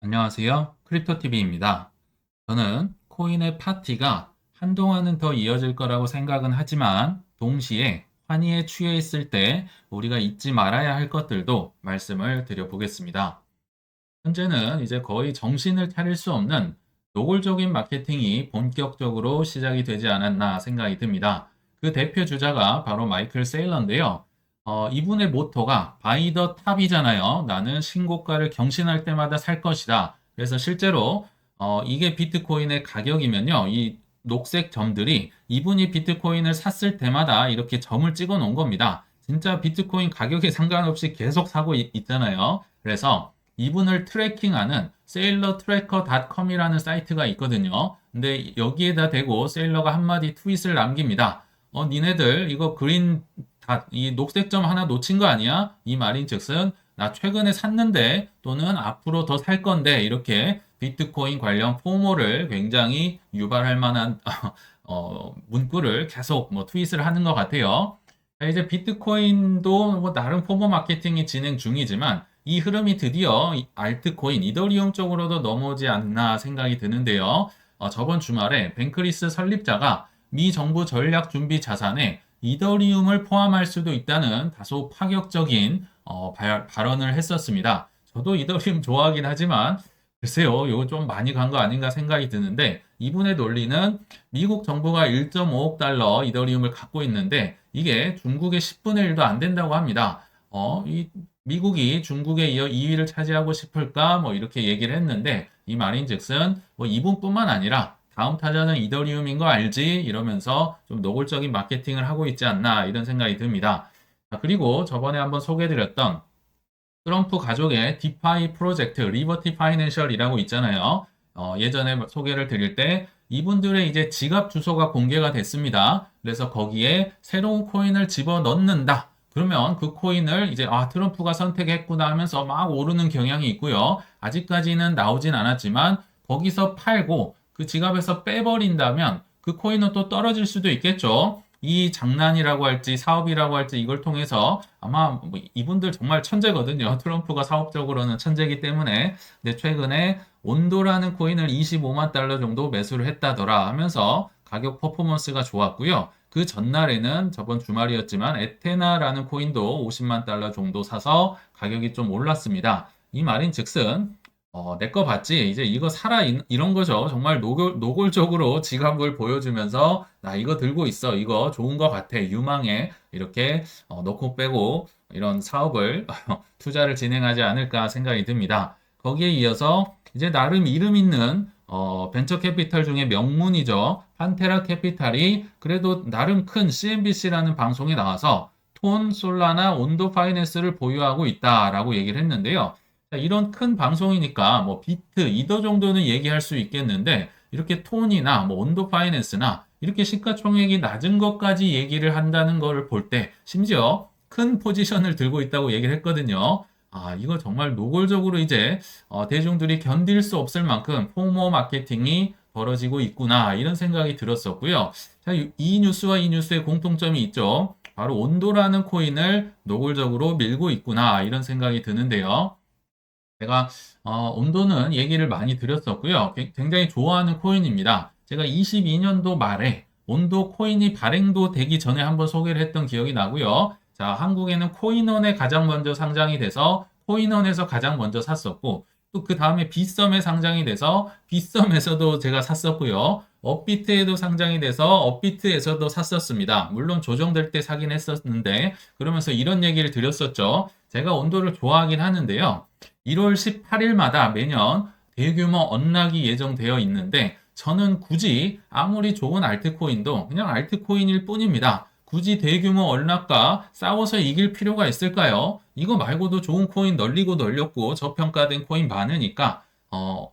안녕하세요. 크립토TV입니다. 저는 코인의 파티가 한동안은 더 이어질 거라고 생각은 하지만 동시에 환희에 취해 있을 때 우리가 잊지 말아야 할 것들도 말씀을 드려보겠습니다. 현재는 이제 거의 정신을 차릴 수 없는 노골적인 마케팅이 본격적으로 시작이 되지 않았나 생각이 듭니다. 그 대표 주자가 바로 마이클 세일러인데요. 이분의 모토가 바이 더 탑이잖아요. 나는 신고가를 경신할 때마다 살 것이다. 그래서 실제로 이게 비트코인의 가격이면요. 이 녹색 점들이 이분이 비트코인을 샀을 때마다 이렇게 점을 찍어 놓은 겁니다. 진짜 비트코인 가격에 상관없이 계속 사고 있잖아요. 그래서 이분을 트래킹하는 sailortracker.com이라는 사이트가 있거든요. 근데 여기에다 대고 세일러가 한마디 트윗을 남깁니다. 니네들 이거 그린 이 녹색 점 하나 놓친 거 아니야? 이 말인즉슨 나 최근에 샀는데 또는 앞으로 더 살 건데 이렇게 비트코인 관련 포모를 굉장히 유발할 만한 문구를 계속 뭐 트윗을 하는 것 같아요. 자, 이제 비트코인도 뭐 나름 포모 마케팅이 진행 중이지만 이 흐름이 드디어 알트코인, 이더리움 쪽으로도 넘어오지 않나 생각이 드는데요. 저번 주말에 뱅크리스 설립자가 미 정부 전략 준비 자산에 이더리움을 포함할 수도 있다는 다소 파격적인 발언을 했었습니다. 저도 이더리움 좋아하긴 하지만 글쎄요, 이거 좀 많이 간 거 아닌가 생각이 드는데 이분의 논리는 미국 정부가 1.5억 달러 이더리움을 갖고 있는데 이게 중국의 10분의 1도 안 된다고 합니다. 이 미국이 중국에 이어 2위를 차지하고 싶을까? 뭐 이렇게 얘기를 했는데 이 말인즉슨 뭐 이분뿐만 아니라 다음 타자는 이더리움인 거 알지? 이러면서 좀 노골적인 마케팅을 하고 있지 않나 이런 생각이 듭니다. 그리고 저번에 한번 소개해드렸던 트럼프 가족의 디파이 프로젝트 리버티 파이낸셜이라고 있잖아요. 예전에 소개를 드릴 때 이분들의 이제 지갑 주소가 공개가 됐습니다. 그래서 거기에 새로운 코인을 집어 넣는다. 그러면 그 코인을 이제 트럼프가 선택했구나 하면서 막 오르는 경향이 있고요. 아직까지는 나오진 않았지만 거기서 팔고 그 지갑에서 빼버린다면 그 코인은 또 떨어질 수도 있겠죠. 이 장난이라고 할지 사업이라고 할지 이걸 통해서 아마 뭐 이분들 정말 천재거든요. 트럼프가 사업적으로는 천재이기 때문에. 근데 최근에 온도라는 코인을 25만 달러 정도 매수를 했다더라 하면서 가격 퍼포먼스가 좋았고요. 그 전날에는 저번 주말이었지만 에테나라는 코인도 50만 달러 정도 사서 가격이 좀 올랐습니다. 이 말인즉슨 내 거 봤지? 이제 이거 사라 이런 거죠. 정말 노골적으로 지갑을 보여주면서 나 이거 들고 있어. 이거 좋은 거 같아. 유망해. 이렇게 넣고 빼고 이런 사업을 투자를 진행하지 않을까 생각이 듭니다. 거기에 이어서 이제 나름 이름 있는 벤처 캐피탈 중에 명문이죠. 판테라 캐피탈이 그래도 나름 큰 CNBC라는 방송에 나와서 톤, 솔라나, 온도 파이낸스를 보유하고 있다라고 얘기를 했는데요. 자, 이런 큰 방송이니까 뭐 비트, 이더 정도는 얘기할 수 있겠는데 이렇게 톤이나 뭐 온도 파이낸스나 이렇게 시가총액이 낮은 것까지 얘기를 한다는 걸 볼 때 심지어 큰 포지션을 들고 있다고 얘기를 했거든요. 이거 정말 노골적으로 이제 대중들이 견딜 수 없을 만큼 포모 마케팅이 벌어지고 있구나 이런 생각이 들었었고요. 자, 이 뉴스와 이 뉴스의 공통점이 있죠. 바로 온도라는 코인을 노골적으로 밀고 있구나 이런 생각이 드는데요. 제가 온도는 얘기를 많이 드렸었고요. 굉장히 좋아하는 코인입니다. 제가 22년도 말에 온도 코인이 발행도 되기 전에 한번 소개를 했던 기억이 나고요. 자, 한국에는 코인원에 가장 먼저 상장이 돼서 코인원에서 가장 먼저 샀었고 또 그 다음에 빗썸에 상장이 돼서 빗썸에서도 제가 샀었고요. 업비트에도 상장이 돼서 업비트에서도 샀었습니다. 물론 조정될 때 사긴 했었는데 그러면서 이런 얘기를 드렸었죠. 제가 온도를 좋아하긴 하는데요. 1월 18일마다 매년 대규모 언락이 예정되어 있는데 저는 굳이 아무리 좋은 알트코인도 그냥 알트코인일 뿐입니다. 굳이 대규모 언락과 싸워서 이길 필요가 있을까요? 이거 말고도 좋은 코인 널리고 널렸고 저평가된 코인 많으니까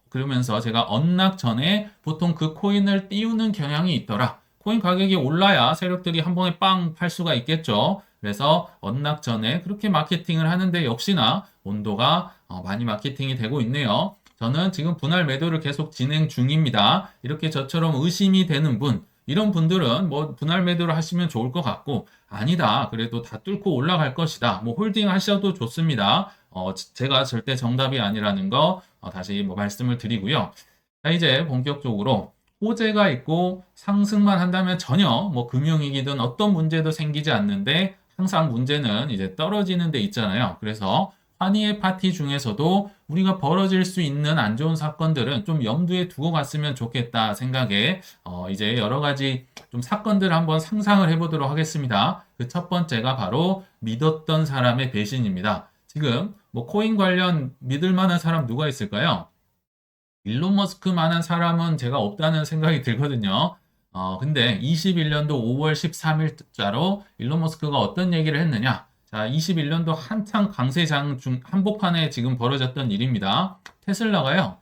그러면서 제가 언락 전에 보통 그 코인을 띄우는 경향이 있더라. 코인 가격이 올라야 세력들이 한 번에 빵 팔 수가 있겠죠. 그래서 언락 전에 그렇게 마케팅을 하는데 역시나 온도가 많이 마케팅이 되고 있네요. 저는 지금 분할 매도를 계속 진행 중입니다. 이렇게 저처럼 의심이 되는 분, 이런 분들은 뭐 분할 매도를 하시면 좋을 것 같고 아니다. 그래도 다 뚫고 올라갈 것이다. 뭐 홀딩 하셔도 좋습니다. 제가 절대 정답이 아니라는 거 다시 뭐 말씀을 드리고요. 자, 이제 본격적으로 호재가 있고 상승만 한다면 전혀 뭐 금융위기든 어떤 문제도 생기지 않는데 항상 문제는 이제 떨어지는 데 있잖아요. 그래서 환희의 파티 중에서도 우리가 벌어질 수 있는 안 좋은 사건들은 좀 염두에 두고 갔으면 좋겠다 생각에 이제 여러 가지 좀 사건들을 한번 상상을 해보도록 하겠습니다. 그 첫 번째가 바로 믿었던 사람의 배신입니다. 지금 뭐 코인 관련 믿을 만한 사람 누가 있을까요? 일론 머스크만한 사람은 제가 없다는 생각이 들거든요. 근데 21년도 5월 13일자로 일론 머스크가 어떤 얘기를 했느냐? 자, 21년도 한창 강세장 중 한복판에 지금 벌어졌던 일입니다. 테슬라가요,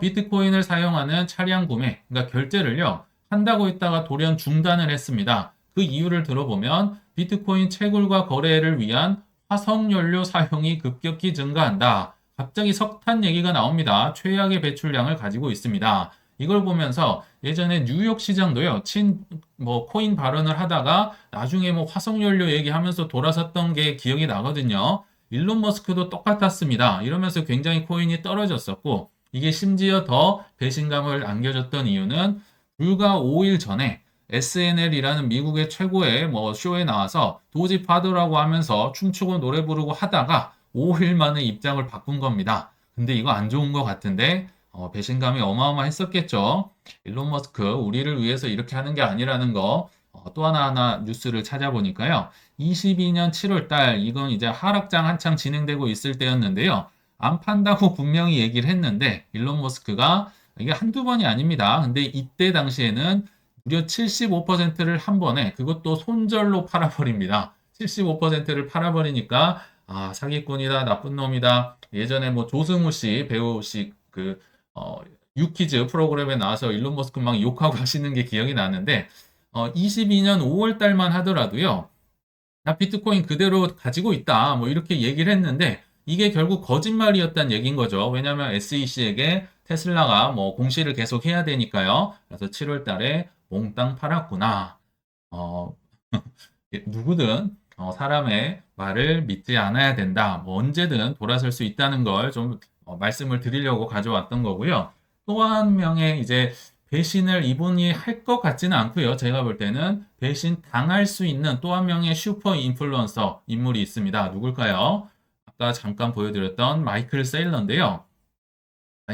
비트코인을 사용하는 차량 구매, 그러니까 결제를요, 한다고 했다가 돌연 중단을 했습니다. 그 이유를 들어보면 비트코인 채굴과 거래를 위한 화석연료 사용이 급격히 증가한다. 갑자기 석탄 얘기가 나옵니다. 최악의 배출량을 가지고 있습니다. 이걸 보면서 예전에 뉴욕 시장도요, 코인 발언을 하다가 나중에 뭐 화석연료 얘기하면서 돌아섰던 게 기억이 나거든요. 일론 머스크도 똑같았습니다. 이러면서 굉장히 코인이 떨어졌었고, 이게 심지어 더 배신감을 안겨줬던 이유는 불과 5일 전에 SNL이라는 미국의 최고의 뭐 쇼에 나와서 도지 파더라고 하면서 춤추고 노래 부르고 하다가 5일 만에 입장을 바꾼 겁니다. 근데 이거 안 좋은 것 같은데 배신감이 어마어마했었겠죠. 일론 머스크 우리를 위해서 이렇게 하는 게 아니라는 거 또 하나하나 뉴스를 찾아보니까요. 22년 7월 달 이건 이제 하락장 한창 진행되고 있을 때였는데요. 안 판다고 분명히 얘기를 했는데 일론 머스크가 이게 한두 번이 아닙니다. 근데 이때 당시에는 무려 75%를 한 번에 그것도 손절로 팔아버립니다. 75%를 팔아버리니까 사기꾼이다, 나쁜 놈이다. 예전에 뭐 조승우 씨, 배우 씨, 유퀴즈 프로그램에 나와서 일론 머스크 막 욕하고 하시는 게 기억이 나는데, 22년 5월 달만 하더라도요, 나 비트코인 그대로 가지고 있다. 뭐 이렇게 얘기를 했는데, 이게 결국 거짓말이었다는 얘기인 거죠. 왜냐하면 SEC에게 테슬라가 뭐 공시를 계속 해야 되니까요. 그래서 7월 달에 몽땅 팔았구나. 어, 누구든 사람의 말을 믿지 않아야 된다. 뭐 언제든 돌아설 수 있다는 걸 좀 말씀을 드리려고 가져왔던 거고요. 또 한 명의 이제 배신을 이분이 할 것 같지는 않고요. 제가 볼 때는 배신 당할 수 있는 또 한 명의 슈퍼 인플루언서 인물이 있습니다. 누굴까요? 아까 잠깐 보여드렸던 마이클 세일러인데요.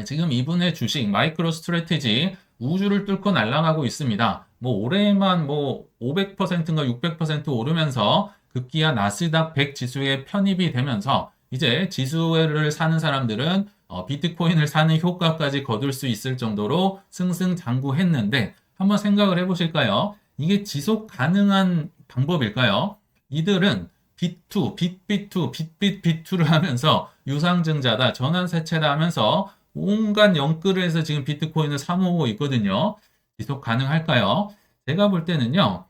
지금 이분의 주식 마이크로 스트래티지 우주를 뚫고 날아가고 있습니다. 뭐 올해만 뭐 500%인가 600% 오르면서 급기야 나스닥 100 지수에 편입이 되면서 이제 지수를 사는 사람들은 비트코인을 사는 효과까지 거둘 수 있을 정도로 승승장구했는데 한번 생각을 해보실까요? 이게 지속 가능한 방법일까요? 이들은 빗2, 빗빗2, 빗빗빗2를 하면서 유상증자다, 전환세체다 하면서 온갖 영끌을 해서 지금 비트코인을 사모으고 있거든요. 지속 가능할까요? 제가 볼 때는요,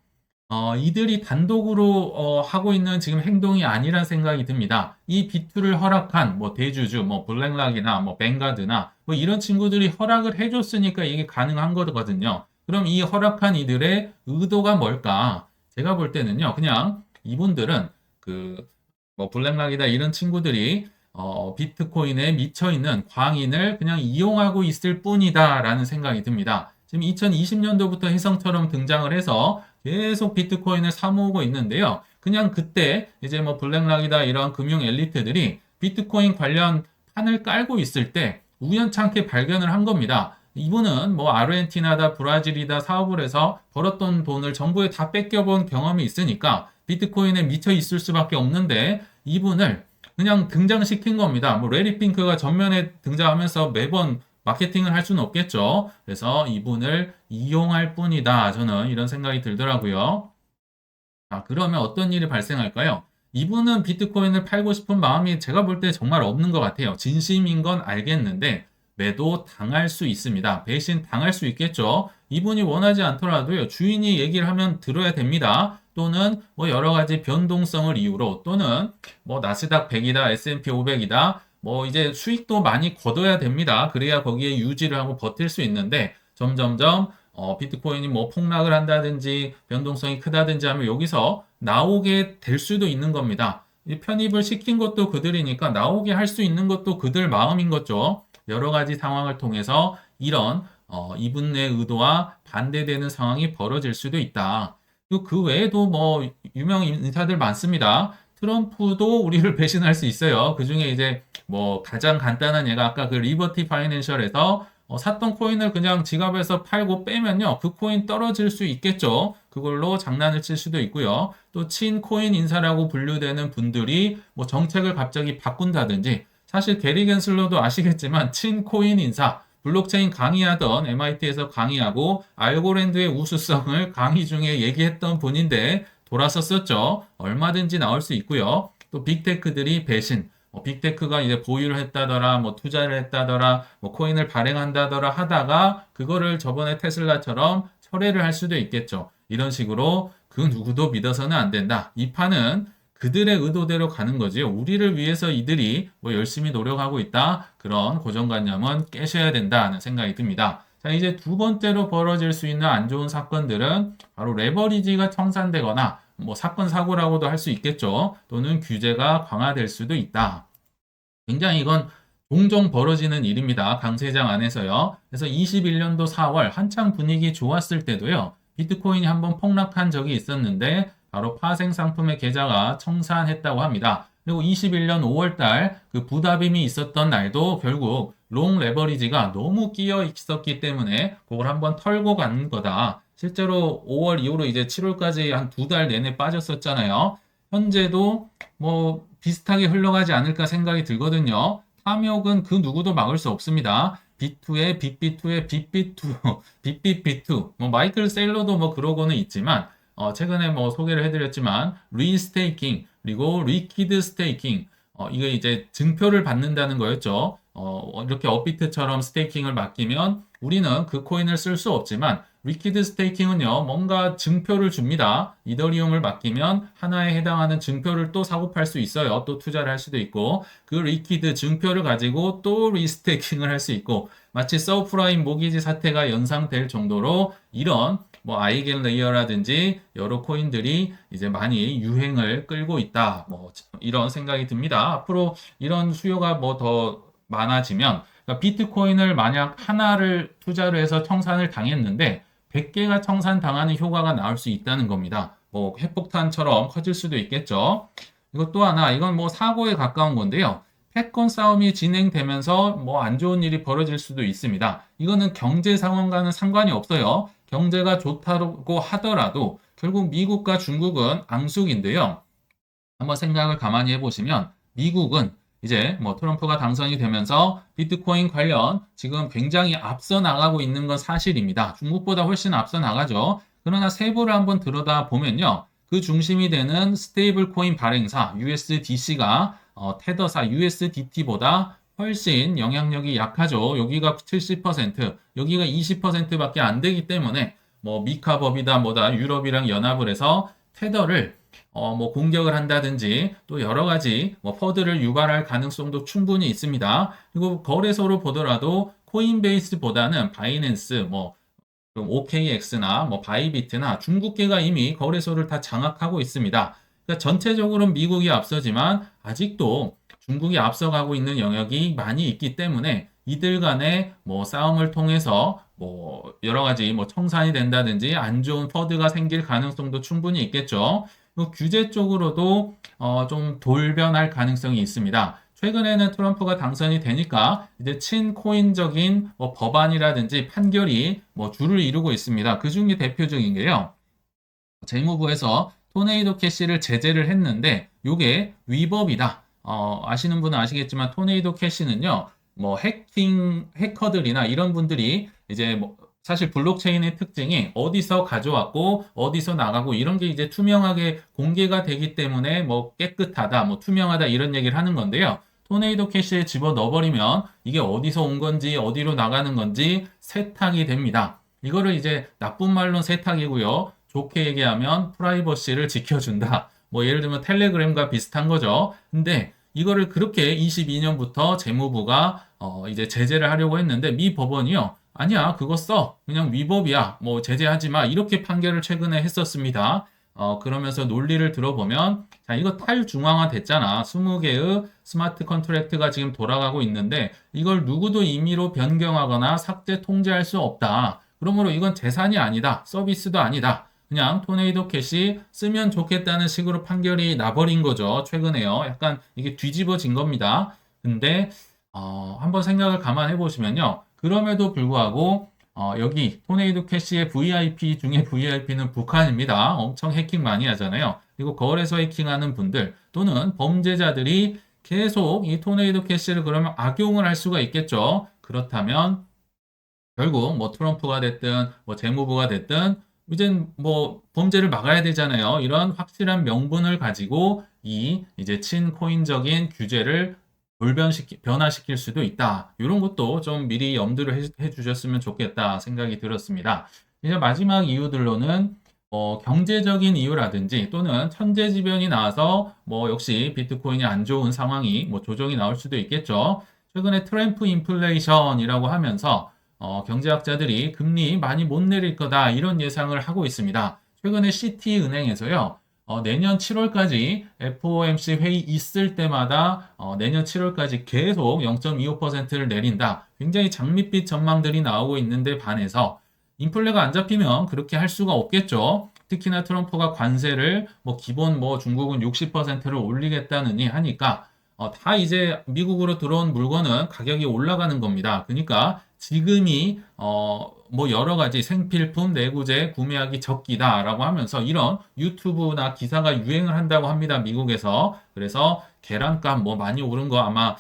이들이 단독으로 하고 있는 지금 행동이 아니란 생각이 듭니다. 이 비투를 허락한 뭐 대주주, 뭐 블랙락이나 뭐 뱅가드나 뭐 이런 친구들이 허락을 해줬으니까 이게 가능한 거거든요. 그럼 이 허락한 이들의 의도가 뭘까? 제가 볼 때는요, 그냥 이분들은 뭐 블랙락이다 이런 친구들이 비트코인에 미쳐있는 광인을 그냥 이용하고 있을 뿐이다라는 생각이 듭니다. 지금 2020년도부터 혜성처럼 등장을 해서 계속 비트코인을 사모으고 있는데요. 그냥 그때 이제 뭐 블랙락이다 이런 금융 엘리트들이 비트코인 관련 판을 깔고 있을 때 우연찮게 발견을 한 겁니다. 이분은 뭐 아르헨티나다 브라질이다 사업을 해서 벌었던 돈을 정부에 다 뺏겨본 경험이 있으니까 비트코인에 미쳐 있을 수밖에 없는데 이분을 그냥 등장시킨 겁니다. 뭐 레리 핑크가 전면에 등장하면서 매번 마케팅을 할 수는 없겠죠. 그래서 이분을 이용할 뿐이다. 저는 이런 생각이 들더라고요. 그러면 어떤 일이 발생할까요? 이분은 비트코인을 팔고 싶은 마음이 제가 볼 때 정말 없는 것 같아요. 진심인 건 알겠는데 매도 당할 수 있습니다. 배신 당할 수 있겠죠. 이분이 원하지 않더라도요. 주인이 얘기를 하면 들어야 됩니다. 또는 뭐 여러 가지 변동성을 이유로 또는 뭐 나스닥 100이다, S&P 500이다. 뭐 이제 수익도 많이 거둬야 됩니다. 그래야 거기에 유지를 하고 버틸 수 있는데 점점점 비트코인이 뭐 폭락을 한다든지 변동성이 크다든지 하면 여기서 나오게 될 수도 있는 겁니다. 편입을 시킨 것도 그들이니까 나오게 할 수 있는 것도 그들 마음인 거죠. 여러 가지 상황을 통해서 이런 이분의 의도와 반대되는 상황이 벌어질 수도 있다. 그리고 그 외에도 뭐 유명 인사들 많습니다. 트럼프도 우리를 배신할 수 있어요. 그 중에 이제 뭐 가장 간단한 예가 아까 그 리버티 파이낸셜에서 샀던 코인을 그냥 지갑에서 팔고 빼면요. 그 코인 떨어질 수 있겠죠. 그걸로 장난을 칠 수도 있고요. 또 친코인 인사라고 분류되는 분들이 뭐 정책을 갑자기 바꾼다든지 사실 게리 겐슬러도 아시겠지만 친코인 인사 블록체인 강의하던 MIT에서 강의하고 알고랜드의 우수성을 강의 중에 얘기했던 분인데 돌아섰었죠. 얼마든지 나올 수 있고요. 또 빅테크들이 배신, 빅테크가 이제 보유를 했다더라, 뭐 투자를 했다더라, 뭐 코인을 발행한다더라 하다가 그거를 저번에 테슬라처럼 철회를 할 수도 있겠죠. 이런 식으로 그 누구도 믿어서는 안 된다. 이 판은 그들의 의도대로 가는 거지. 우리를 위해서 이들이 뭐 열심히 노력하고 있다. 그런 고정관념은 깨셔야 된다는 생각이 듭니다. 자, 이제 두 번째로 벌어질 수 있는 안 좋은 사건들은 바로 레버리지가 청산되거나 뭐 사건 사고라고도 할 수 있겠죠. 또는 규제가 강화될 수도 있다. 굉장히 이건 종종 벌어지는 일입니다. 강세장 안에서요. 그래서 21년도 4월 한창 분위기 좋았을 때도요. 비트코인이 한번 폭락한 적이 있었는데 바로 파생 상품의 계좌가 청산했다고 합니다. 그리고 21년 5월달 그 부다빔이 있었던 날도 결국 롱 레버리지가 너무 끼어 있었기 때문에 그걸 한번 털고 간 거다. 실제로 5월 이후로 이제 7월까지 한 두 달 내내 빠졌었잖아요. 현재도 뭐 비슷하게 흘러가지 않을까 생각이 들거든요. 탐욕은 그 누구도 막을 수 없습니다. B2에 빅B2에 빅B2, 빅빅B2, 뭐 마이클 셀러도 뭐 그러고는 있지만 최근에 뭐 소개를 해드렸지만 리스테이킹 그리고 리퀴드 스테이킹 이거 이제 증표를 받는다는 거였죠. 이렇게 업비트처럼 스테이킹을 맡기면 우리는 그 코인을 쓸 수 없지만 리퀴드 스테이킹은요, 뭔가 증표를 줍니다. 이더리움을 맡기면 하나에 해당하는 증표를 또 사고 팔 수 있어요. 또 투자를 할 수도 있고, 그 리퀴드 증표를 가지고 또 리스테이킹을 할 수 있고, 마치 서프라임 모기지 사태가 연상될 정도로 이런 뭐 아이겐 레이어라든지 여러 코인들이 이제 많이 유행을 끌고 있다. 뭐 이런 생각이 듭니다. 앞으로 이런 수요가 뭐 더 많아지면 그러니까 비트코인을 만약 하나를 투자를 해서 청산을 당했는데 100개가 청산당하는 효과가 나올 수 있다는 겁니다. 뭐 핵폭탄처럼 커질 수도 있겠죠. 이거 또 하나, 이건 뭐 사고에 가까운 건데요. 패권 싸움이 진행되면서 뭐 안 좋은 일이 벌어질 수도 있습니다. 이거는 경제 상황과는 상관이 없어요. 경제가 좋다고 하더라도 결국 미국과 중국은 앙숙인데요. 한번 생각을 가만히 해보시면 미국은 이제 뭐 트럼프가 당선이 되면서 비트코인 관련 지금 굉장히 앞서 나가고 있는 건 사실입니다. 중국보다 훨씬 앞서 나가죠. 그러나 세부를 한번 들여다 보면요. 그 중심이 되는 스테이블 코인 발행사 USDC가 테더사 USDT보다 훨씬 영향력이 약하죠. 여기가 70%, 여기가 20%밖에 안 되기 때문에 뭐 미카 법이다 뭐다 유럽이랑 연합을 해서 테더를 뭐 공격을 한다든지 또 여러 가지 뭐 퍼드를 유발할 가능성도 충분히 있습니다. 그리고 거래소로 보더라도 코인베이스보다는 바이낸스, 뭐 OKX나 뭐 바이비트나 중국계가 이미 거래소를 다 장악하고 있습니다. 그러니까 전체적으로는 미국이 앞서지만 아직도 중국이 앞서가고 있는 영역이 많이 있기 때문에 이들 간의 뭐 싸움을 통해서 뭐 여러 가지 뭐 청산이 된다든지 안 좋은 퍼드가 생길 가능성도 충분히 있겠죠. 규제 쪽으로도 좀 돌변할 가능성이 있습니다. 최근에는 트럼프가 당선이 되니까 이제 친코인적인 뭐 법안이라든지 판결이 뭐 줄을 이루고 있습니다. 그 중에 대표적인 게요. 재무부에서 토네이도 캐시를 제재를 했는데 이게 위법이다. 아시는 분은 아시겠지만 토네이도 캐시는요. 뭐 해커들이나 이런 분들이 이제 뭐 사실 블록체인의 특징이 어디서 가져왔고 어디서 나가고 이런 게 이제 투명하게 공개가 되기 때문에 뭐 깨끗하다, 뭐 투명하다 이런 얘기를 하는 건데요. 토네이도 캐시에 집어 넣어버리면 이게 어디서 온 건지 어디로 나가는 건지 세탁이 됩니다. 이거를 이제 나쁜 말로 세탁이고요. 좋게 얘기하면 프라이버시를 지켜준다. 뭐 예를 들면 텔레그램과 비슷한 거죠. 근데 이거를 그렇게 22년부터 재무부가 이제 제재를 하려고 했는데 미 법원이요. 아니야, 그거 써. 그냥 위법이야. 뭐 제재하지 마. 이렇게 판결을 최근에 했었습니다. 그러면서 논리를 들어보면, 자, 이거 탈중앙화 됐잖아. 20개의 스마트 컨트랙트가 지금 돌아가고 있는데, 이걸 누구도 임의로 변경하거나 삭제 통제할 수 없다. 그러므로 이건 재산이 아니다. 서비스도 아니다. 그냥 토네이도 캐시 쓰면 좋겠다는 식으로 판결이 나버린 거죠. 최근에요. 약간 이게 뒤집어진 겁니다. 근데 한번 생각을 감안해 보시면요. 그럼에도 불구하고 여기 토네이도 캐시의 VIP 중에 VIP는 북한입니다. 엄청 해킹 많이 하잖아요. 그리고 거래소 해킹하는 분들 또는 범죄자들이 계속 이 토네이도 캐시를 그러면 악용을 할 수가 있겠죠. 그렇다면 결국 뭐 트럼프가 됐든 뭐 재무부가 됐든 이젠 뭐 범죄를 막아야 되잖아요. 이런 확실한 명분을 가지고 이 이제 친코인적인 규제를 변화시킬 수도 있다. 이런 것도 좀 미리 염두를 주셨으면 좋겠다 생각이 들었습니다. 이제 마지막 이유들로는 경제적인 이유라든지 또는 천재지변이 나와서 뭐 역시 비트코인이 안 좋은 상황이 뭐 조정이 나올 수도 있겠죠. 최근에 트램프 인플레이션이라고 하면서 경제학자들이 금리 많이 못 내릴 거다 이런 예상을 하고 있습니다. 최근에 시티은행에서요. 내년 7월까지 FOMC 회의 있을 때마다 내년 7월까지 계속 0.25%를 내린다. 굉장히 장밋빛 전망들이 나오고 있는데 반해서 인플레가 안 잡히면 그렇게 할 수가 없겠죠. 특히나 트럼프가 관세를 뭐 기본 뭐 중국은 60%를 올리겠다느니 하니까 다 이제 미국으로 들어온 물건은 가격이 올라가는 겁니다. 그러니까 지금이 뭐 여러 가지 생필품, 내구재 구매하기 적기다라고 하면서 이런 유튜브나 기사가 유행을 한다고 합니다. 미국에서. 그래서 계란값 뭐 많이 오른 거 아마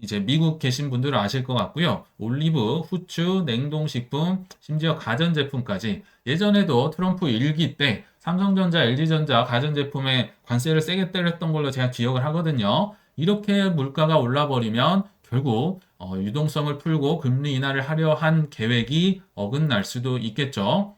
이제 미국 계신 분들은 아실 것 같고요. 올리브, 후추, 냉동식품, 심지어 가전제품까지 예전에도 트럼프 일기 때 삼성전자, LG전자 가전제품에 관세를 세게 때렸던 걸로 제가 기억을 하거든요. 이렇게 물가가 올라버리면 결국 유동성을 풀고 금리 인하를 하려 한 계획이 어긋날 수도 있겠죠.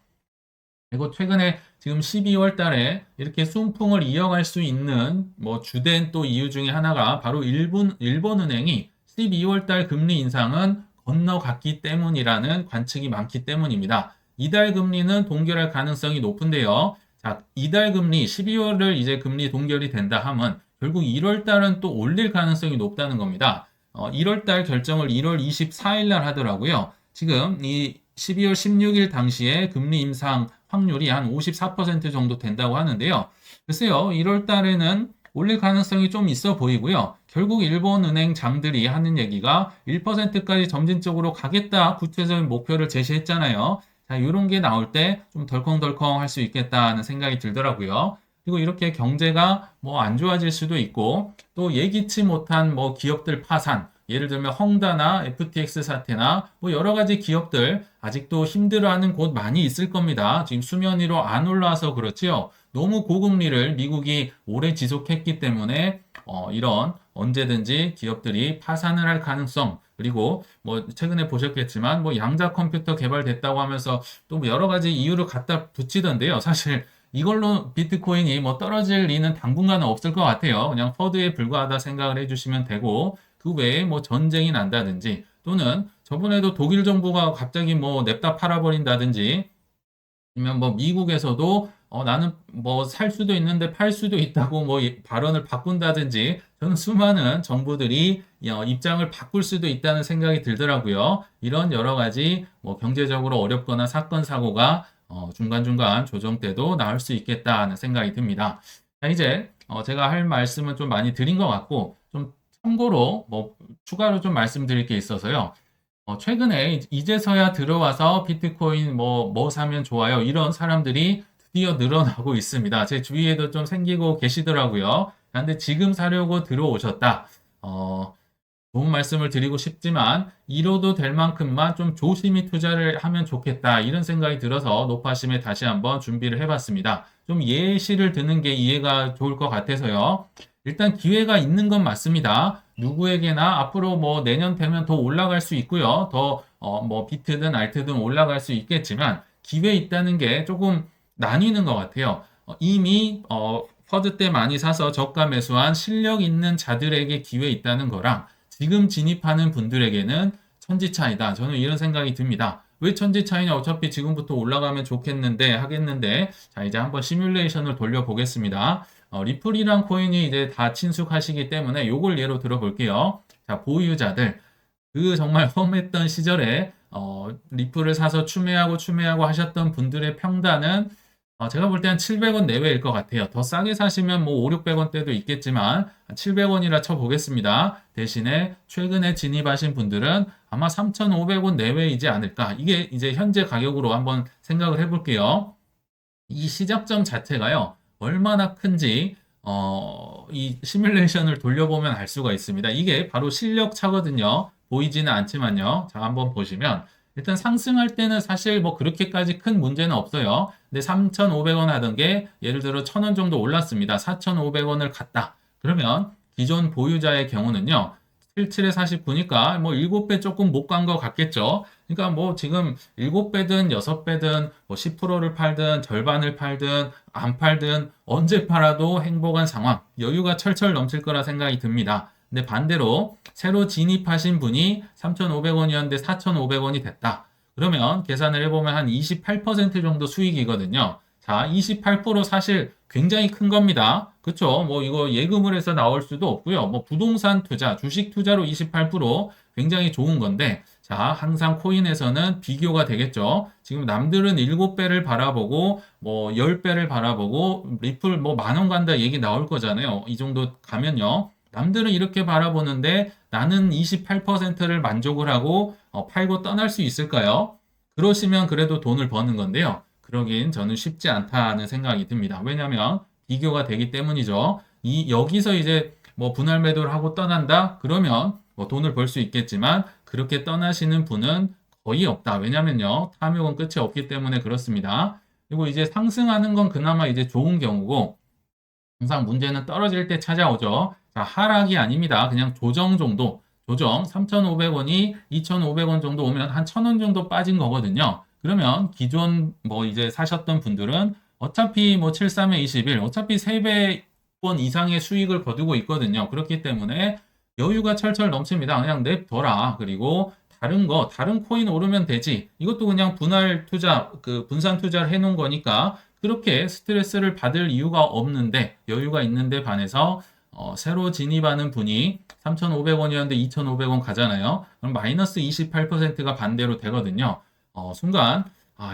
그리고 최근에 지금 12월 달에 이렇게 순풍을 이어갈 수 있는 뭐 주된 또 이유 중에 하나가 바로 일본은행이 12월 달 금리 인상은 건너갔기 때문이라는 관측이 많기 때문입니다. 이달 금리는 동결할 가능성이 높은데요. 자, 이달 금리 12월을 이제 금리 동결이 된다 하면 결국 1월 달은 또 올릴 가능성이 높다는 겁니다. 1월 달 결정을 1월 24일 날 하더라고요. 지금 이 12월 16일 당시에 금리 인상 확률이 한 54% 정도 된다고 하는데요. 글쎄요, 1월 달에는 올릴 가능성이 좀 있어 보이고요. 결국 일본 은행 장들이 하는 얘기가 1%까지 점진적으로 가겠다 구체적인 목표를 제시했잖아요. 자, 이런 게 나올 때 좀 덜컹덜컹 할 수 있겠다는 생각이 들더라고요. 그리고 이렇게 경제가 뭐 안 좋아질 수도 있고 또 예기치 못한 뭐 기업들 파산, 예를 들면 헝다나 FTX 사태나 뭐 여러 가지 기업들 아직도 힘들어하는 곳 많이 있을 겁니다. 지금 수면 위로 안 올라와서 그렇지요. 너무 고금리를 미국이 오래 지속했기 때문에 이런 언제든지 기업들이 파산을 할 가능성 그리고 뭐 최근에 보셨겠지만 뭐 양자 컴퓨터 개발됐다고 하면서 또뭐 여러 가지 이유를 갖다 붙이던데요. 사실 이걸로 비트코인이 뭐 떨어질 리는 당분간은 없을 것 같아요. 그냥 퍼드에 불과하다 생각을 해주시면 되고 그 외에 뭐 전쟁이 난다든지 또는 저번에도 독일 정부가 갑자기 뭐 냅다 팔아버린다든지 아니면 뭐 미국에서도 나는 뭐 살 수도 있는데 팔 수도 있다고 뭐 발언을 바꾼다든지 저는 수많은 정부들이 입장을 바꿀 수도 있다는 생각이 들더라고요. 이런 여러 가지 뭐 경제적으로 어렵거나 사건 사고가 중간중간 조정 때도 나올 수 있겠다는 생각이 듭니다. 자, 이제 제가 할 말씀은 좀 많이 드린 것 같고 좀 참고로 뭐 추가로 좀 말씀드릴 게 있어서요. 최근에 이제서야 들어와서 비트코인 뭐 사면 좋아요. 이런 사람들이 드디어 늘어나고 있습니다. 제 주위에도 좀 생기고 계시더라고요. 그런데 지금 사려고 들어오셨다. 좋은 말씀을 드리고 싶지만 이뤄도 될 만큼만 좀 조심히 투자를 하면 좋겠다. 이런 생각이 들어서 노파심에 다시 한번 준비를 해봤습니다. 좀 예시를 드는 게 이해가 좋을 것 같아서요. 일단 기회가 있는 건 맞습니다. 누구에게나 앞으로 뭐 내년 되면 더 올라갈 수 있고요. 더 뭐 비트든 알트든 올라갈 수 있겠지만 기회 있다는 게 조금 나뉘는 것 같아요. 이미 퍼드 때 많이 사서 저가 매수한 실력 있는 자들에게 기회 있다는 거랑 지금 진입하는 분들에게는 천지 차이다. 저는 이런 생각이 듭니다. 왜 천지 차이냐? 어차피 지금부터 올라가면 좋겠는데 하겠는데 자 이제 한번 시뮬레이션을 돌려보겠습니다. 리플이랑 코인이 이제 다 친숙하시기 때문에 요걸 예로 들어볼게요. 자 보유자들 그 정말 험했던 시절에 리플을 사서 추매하고 하셨던 분들의 평단은 제가 볼 때 한 700원 내외일 것 같아요. 더 싸게 사시면 뭐 5, 600원대도 있겠지만 700원이라 쳐보겠습니다. 대신에 최근에 진입하신 분들은 아마 3,500원 내외이지 않을까. 이게 이제 현재 가격으로 한번 생각을 해볼게요. 이 시작점 자체가요. 얼마나 큰지 이 시뮬레이션을 돌려보면 알 수가 있습니다. 이게 바로 실력 차거든요. 보이지는 않지만요. 자, 한번 보시면 일단 상승할 때는 사실 뭐 그렇게까지 큰 문제는 없어요. 근데 3,500원 하던 게 예를 들어 1,000원 정도 올랐습니다. 4,500원을 갔다. 그러면 기존 보유자의 경우는요. 77에 49니까 뭐 7배 조금 못 간 것 같겠죠. 그러니까 뭐 지금 7배든 6배든 뭐 10%를 팔든 절반을 팔든 안 팔든 언제 팔아도 행복한 상황, 여유가 철철 넘칠 거라 생각이 듭니다. 근데 반대로 새로 진입하신 분이 3,500원이었는데 4,500원이 됐다. 그러면 계산을 해보면 한 28% 정도 수익이거든요. 자, 28% 사실 굉장히 큰 겁니다. 그쵸? 뭐 이거 예금을 해서 나올 수도 없고요. 뭐 부동산 투자, 주식 투자로 28% 굉장히 좋은 건데 자, 항상 코인에서는 비교가 되겠죠. 지금 남들은 7배를 바라보고 뭐 10배를 바라보고 리플 뭐 10,000원 간다 얘기 나올 거잖아요. 이 정도 가면요. 남들은 이렇게 바라보는데 나는 28%를 만족을 하고 팔고 떠날 수 있을까요? 그러시면 그래도 돈을 버는 건데요. 그러긴 저는 쉽지 않다는 생각이 듭니다. 왜냐하면 비교가 되기 때문이죠. 여기서 이제 뭐 분할 매도를 하고 떠난다? 그러면 뭐 돈을 벌 수 있겠지만 그렇게 떠나시는 분은 거의 없다. 왜냐면요. 탐욕은 끝이 없기 때문에 그렇습니다. 그리고 이제 상승하는 건 그나마 이제 좋은 경우고 항상 문제는 떨어질 때 찾아오죠. 자, 하락이 아닙니다. 그냥 조정 정도. 조정 3,500원이 2,500원 정도 오면 한 1,000원 정도 빠진 거거든요. 그러면 기존 뭐 이제 사셨던 분들은 어차피 뭐 73에 21, 어차피 3배권 이상의 수익을 거두고 있거든요. 그렇기 때문에 여유가 철철 넘칩니다. 그냥 냅둬라. 그리고 다른 코인 오르면 되지. 이것도 그냥 분할 투자, 분산 투자를 해놓은 거니까 그렇게 스트레스를 받을 이유가 없는데 여유가 있는데 반해서 새로 진입하는 분이 3,500원이었는데 2,500원 가잖아요. 그럼 마이너스 28%가 반대로 되거든요. 순간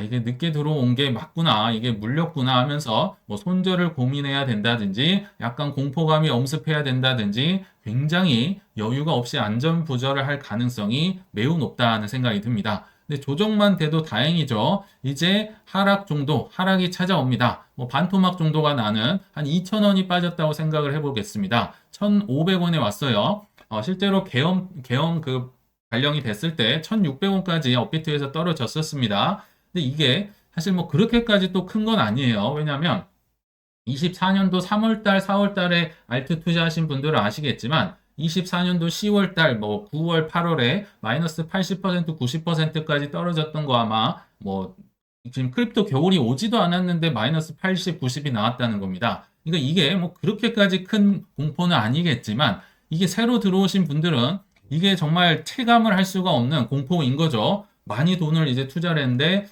이게 늦게 들어온 게 맞구나, 이게 물렸구나 하면서 뭐 손절을 고민해야 된다든지 약간 공포감이 엄습해야 된다든지 굉장히 여유가 없이 안전 부절을 할 가능성이 매우 높다는 생각이 듭니다. 근데 조정만 돼도 다행이죠. 이제 하락 정도, 하락이 찾아옵니다. 뭐 반토막 정도가 나는 한 2,000원이 빠졌다고 생각을 해보겠습니다. 1,500원에 왔어요. 실제로 계엄 발령이 됐을 때 1,600원까지 업비트에서 떨어졌었습니다. 근데 이게 사실 뭐 그렇게까지 또 큰 건 아니에요. 왜냐하면 24년도 3월달, 4월달에 알트 투자하신 분들은 아시겠지만 24년도 10월달, 뭐 9월, 8월에 마이너스 80%, 90%까지 떨어졌던 거 아마 뭐 지금 크립토 겨울이 오지도 않았는데 마이너스 80, 90이 나왔다는 겁니다. 그러니까 이게 뭐 그렇게까지 큰 공포는 아니겠지만 이게 새로 들어오신 분들은 이게 정말 체감을 할 수가 없는 공포인 거죠. 많이 돈을 이제 투자를 했는데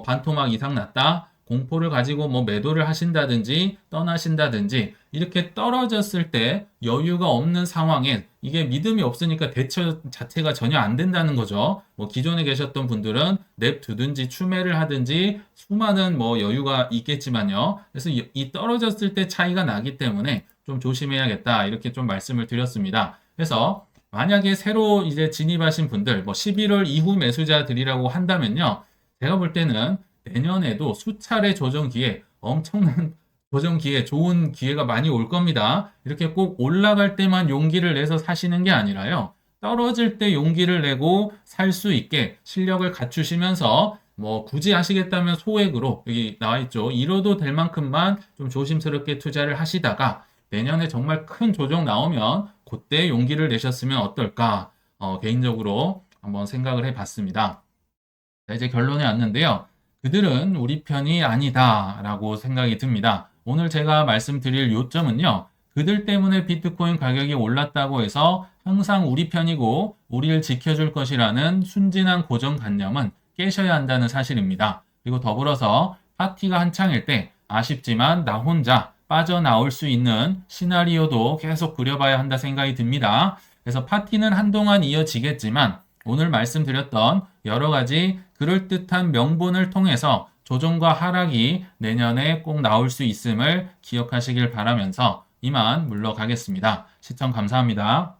반토막 이상 났다. 공포를 가지고 뭐 매도를 하신다든지 떠나신다든지 이렇게 떨어졌을 때 여유가 없는 상황에 이게 믿음이 없으니까 대처 자체가 전혀 안 된다는 거죠. 뭐 기존에 계셨던 분들은 냅두든지 추매를 하든지 수많은 뭐 여유가 있겠지만요. 그래서 이 떨어졌을 때 차이가 나기 때문에 좀 조심해야겠다 이렇게 좀 말씀을 드렸습니다. 그래서 만약에 새로 이제 진입하신 분들 뭐 11월 이후 매수자들이라고 한다면요. 제가 볼 때는 내년에도 수차례 조정 기회, 엄청난 조정 기회, 좋은 기회가 많이 올 겁니다. 이렇게 꼭 올라갈 때만 용기를 내서 사시는 게 아니라요. 떨어질 때 용기를 내고 살 수 있게 실력을 갖추시면서 뭐 굳이 하시겠다면 소액으로 여기 나와 있죠. 잃어도 될 만큼만 좀 조심스럽게 투자를 하시다가 내년에 정말 큰 조정 나오면 그때 용기를 내셨으면 어떨까? 개인적으로 한번 생각을 해봤습니다. 자, 이제 결론에 왔는데요. 그들은 우리 편이 아니다라고 생각이 듭니다. 오늘 제가 말씀드릴 요점은요. 그들 때문에 비트코인 가격이 올랐다고 해서 항상 우리 편이고 우리를 지켜줄 것이라는 순진한 고정관념은 깨셔야 한다는 사실입니다. 그리고 더불어서 파티가 한창일 때 아쉽지만 나 혼자 빠져나올 수 있는 시나리오도 계속 그려봐야 한다 생각이 듭니다. 그래서 파티는 한동안 이어지겠지만 오늘 말씀드렸던 여러 가지 그럴듯한 명분을 통해서 조정과 하락이 내년에 꼭 나올 수 있음을 기억하시길 바라면서 이만 물러가겠습니다. 시청 감사합니다.